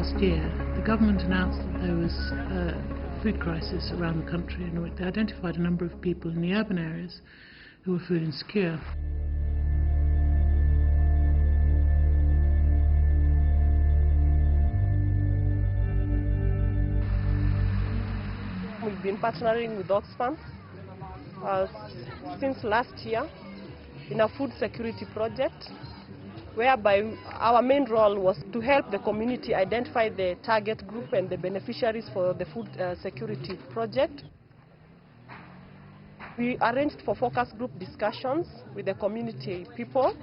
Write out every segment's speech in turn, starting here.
last year, the government announced that there was a food crisis around the country, and they identified a number of people in the urban areas who were food insecure. We've been partnering with Oxfam since last year in a food security project, whereby our main role was to help the community identify the target group and the beneficiaries for the food security project. We arranged for focus group discussions with the community people,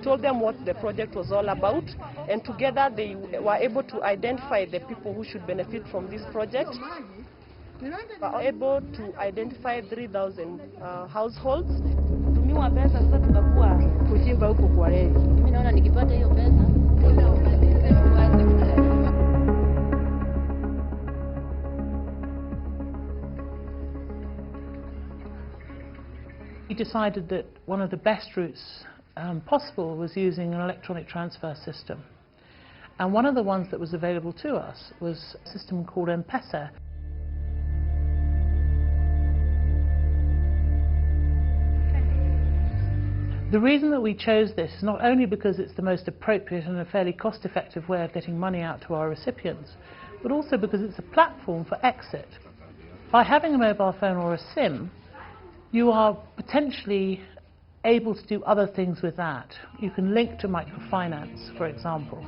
told them what the project was all about, and together they were able to identify the people who should benefit from this project. We were able to identify 3,000 households. Tumiwa pesa sasa tunakuwa kuchimba huko kwa reli. Mimi naona nikipata hiyo pesa We decided that one of the best routes possible was using an electronic transfer system. And one of the ones that was available to us was a system called M-Pesa. The reason that we chose this is not only because it's the most appropriate and a fairly cost-effective way of getting money out to our recipients, but also because it's a platform for exit. By having a mobile phone or a SIM, you are potentially able to do other things with that. You can link to microfinance, for example,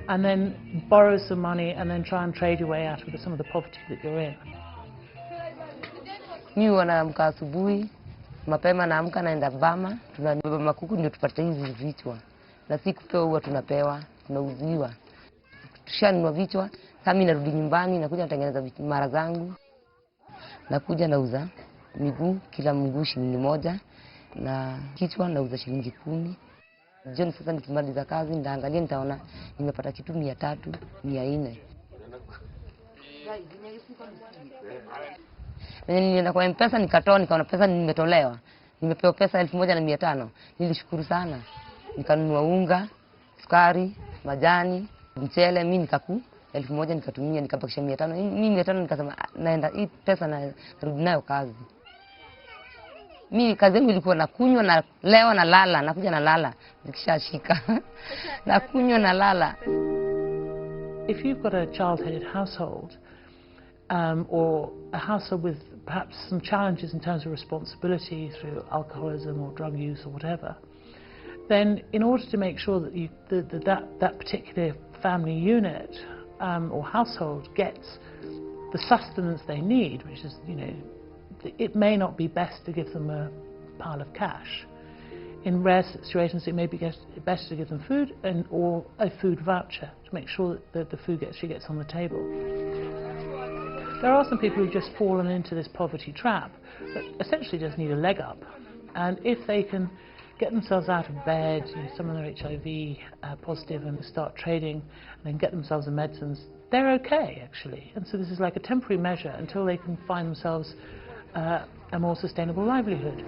and then borrow some money and then try and trade your way out of some of the poverty that you're in. Mimi wanaamka asubuhi mapema, naamka naenda Bama, tunabeba makuku ndio tupate hizi vichwa. Na si kupewa, huwa tunapewa, tunauziwa. Tushanunua vichwa, sasa mimi narudi nyumbani, nakuja natengeneza mara zangu. Nakuja nauza miguu, kila mguu shilingi 1, na kichwa nauza shilingi 10. Jioni sasa nikimaliza kazi nitaangalia, nitaona nimepata kitu 300, 400. Nilienda kwa M-Pesa nikatoa, nikaona pesa nimetolewa. Nimepewa pesa 1,500. Nilishukuru sana. Nikanunua unga, sukari, majani, mchele, mimi 1,000 nikatumia, nikabakisha 500. Mimi 500 nikasema naenda hii pesa na rudi nayo kazi. Mimi kazi yangu ilikuwa na kunywa na leo na lala, nakuja na lala nikishashika. Na kunywa na lala. If you've got a child-headed household, or a household with perhaps some challenges in terms of responsibility through alcoholism or drug use or whatever, then in order to make sure that that particular family unit or household gets the sustenance they need, which is, you know, it may not be best to give them a pile of cash. In rare situations, it may be best to give them food or a food voucher to make sure that the food actually gets on the table. There are some people who've just fallen into this poverty trap that essentially just need a leg up. And if they can get themselves out of bed, you know, some of them are HIV positive, and start trading and then get themselves the medicines, they're okay actually. And so this is like a temporary measure until they can find themselves a more sustainable livelihood.